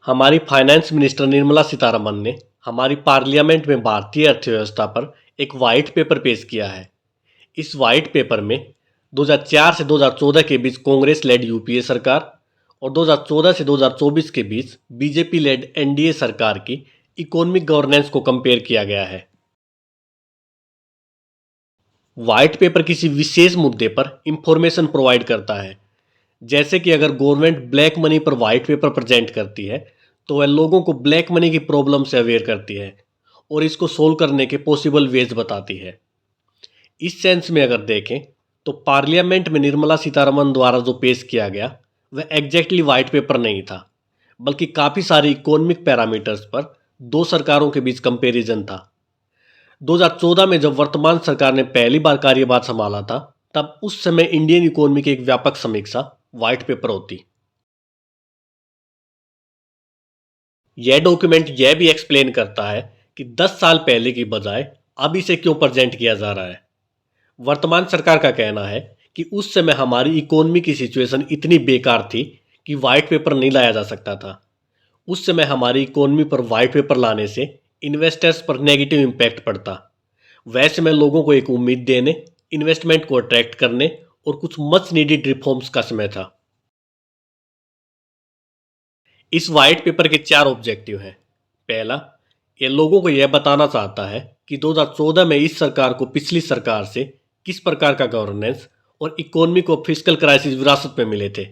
हमारी finance minister Nirmala Sitharaman ने हमारी पार्लियामेंट में भारतीय अर्थव्यवस्था पर एक वाइट पेपर पेश किया है। इस वाइट पेपर में 2004 से 2014 के बीच कांग्रेस लेड यूपीए सरकार और 2014 से 2024 के बीच बीजेपी लेड एनडीए सरकार की इकोनॉमिक गवर्नेंस को कंपेयर किया गया है। वाइट पेपर किसी विशेष मुद्दे पर इंफॉर्मेशन प्रोवाइड करता है। जैसे कि अगर गवर्नमेंट ब्लैक मनी पर वाइट पेपर प्रेजेंट करती है तो वह लोगों को ब्लैक मनी की प्रॉब्लम से अवेयर करती है और इसको सोल्व करने के पॉसिबल वेज बताती है। इस सेंस में अगर देखें तो पार्लियामेंट में निर्मला सीतारमण द्वारा जो पेश किया गया वह एग्जैक्टली वाइट पेपर नहीं था, बल्कि काफ़ी सारी इकोनॉमिक पैरामीटर्स पर दो सरकारों के बीच कंपैरिजन था। 2014 में जब वर्तमान सरकार ने पहली बार कार्यभार संभाला था तब उस समय इंडियन इकोनॉमी की एक व्यापक समीक्षा वाइट पेपर होती। यह डॉक्यूमेंट यह भी एक्सप्लेन करता है कि 10 साल पहले की बजाय अब इसे क्यों प्रेजेंट किया जा रहा है। वर्तमान सरकार का कहना है कि उस समय हमारी इकोनॉमी की सिचुएशन इतनी बेकार थी कि वाइट पेपर नहीं लाया जा सकता था। उस समय हमारी इकोनॉमी पर वाइट पेपर लाने से इन्वेस्टर्स पर नेगेटिव इम्पैक्ट पड़ता। वैसे में लोगों को एक उम्मीद देने, इन्वेस्टमेंट को अट्रैक्ट करने और कुछ मच नीडेड रिफॉर्म्स का समय था। इस वाइट पेपर के 4 ऑब्जेक्टिव हैं। पहला, ये लोगों को यह बताना चाहता है कि 2014 में इस सरकार को पिछली सरकार से किस प्रकार का गवर्नेंस और इकोनॉमी को फिस्कल क्राइसिस विरासत में मिले थे।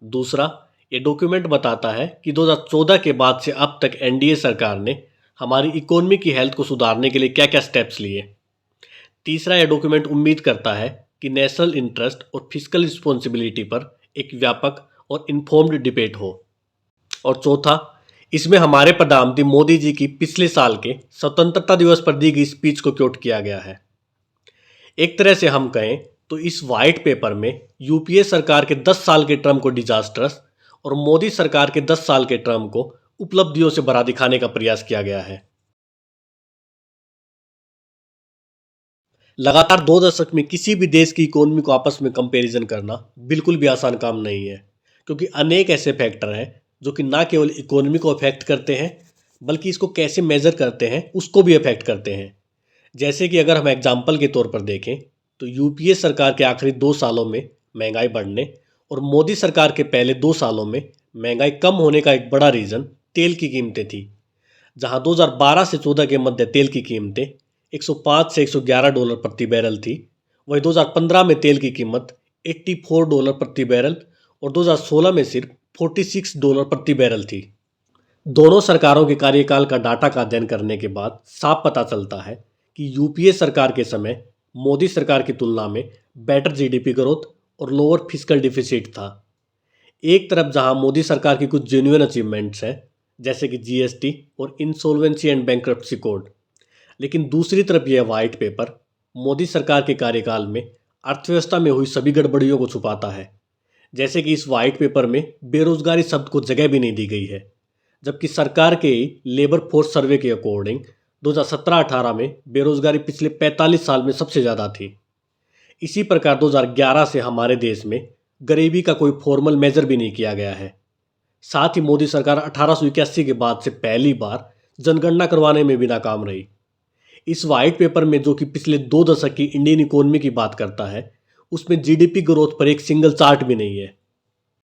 दूसरा, ये डॉक्यूमेंट बताता है कि 2014 के बाद से अब तक एनडीए सरकार ने हमारी इकोनॉमी की हेल्थ को सुधारने के लिए क्या क्या स्टेप्स लिए। तीसरा, यह डॉक्यूमेंट उम्मीद करता है कि नेशनल इंटरेस्ट और फिस्कल रिस्पॉन्सिबिलिटी पर एक व्यापक और इन्फॉर्म्ड डिबेट हो। और चौथा, इसमें हमारे प्रधानमंत्री मोदी जी की पिछले साल के स्वतंत्रता दिवस पर दी गई स्पीच को कोट किया गया है। एक तरह से हम कहें तो इस वाइट पेपर में यूपीए सरकार के 10 साल के टर्म को डिजास्टर्स और मोदी सरकार के 10 साल के टर्म को उपलब्धियों से भरा दिखाने का प्रयास किया गया है। लगातार 2 दशक में किसी भी देश की इकोनॉमी को आपस में कंपैरिजन करना बिल्कुल भी आसान काम नहीं है, क्योंकि अनेक ऐसे फैक्टर हैं जो कि ना केवल इकोनॉमी को अफेक्ट करते हैं बल्कि इसको कैसे मेजर करते हैं उसको भी अफेक्ट करते हैं। जैसे कि अगर हम एग्जाम्पल के तौर पर देखें तो यूपीए सरकार के आखिरी 2 सालों में महंगाई बढ़ने और मोदी सरकार के पहले 2 सालों में महंगाई कम होने का एक बड़ा रीज़न तेल की कीमतें थी। जहां 2012 से 14 के मध्य तेल की कीमतें 105 से 111 डॉलर प्रति बैरल थी, वहीं 2015 में तेल की कीमत 84 डॉलर प्रति बैरल और 2016 में सिर्फ 46 डॉलर प्रति बैरल थी। दोनों सरकारों के कार्यकाल का डाटा का अध्ययन करने के बाद साफ पता चलता है कि यूपीए सरकार के समय मोदी सरकार की तुलना में बेटर जीडीपी ग्रोथ और लोअर फिस्कल डिफिसिट था। एक तरफ जहां मोदी सरकार की कुछ जेन्युइन अचीवमेंट्स हैं जैसे कि जीएसटी और इंसॉल्वेंसी एंड बैंक्रप्सी कोड, लेकिन दूसरी तरफ यह वाइट पेपर मोदी सरकार के कार्यकाल में अर्थव्यवस्था में हुई सभी गड़बड़ियों को छुपाता है। जैसे कि इस वाइट पेपर में बेरोजगारी शब्द को जगह भी नहीं दी गई है, जबकि सरकार के लेबर फोर्स सर्वे के अकॉर्डिंग 2017-18 में बेरोजगारी पिछले 45 साल में सबसे ज़्यादा थी। इसी प्रकार 2011 से हमारे देश में गरीबी का कोई फॉर्मल मेजर भी नहीं किया गया है। साथ ही मोदी सरकार 1881 के बाद से पहली बार जनगणना करवाने में भी नाकाम रही। इस वाइट पेपर में जो कि पिछले 2 दशक की इंडियन इकोनॉमी की बात करता है, उसमें जीडीपी ग्रोथ पर एक सिंगल चार्ट भी नहीं है।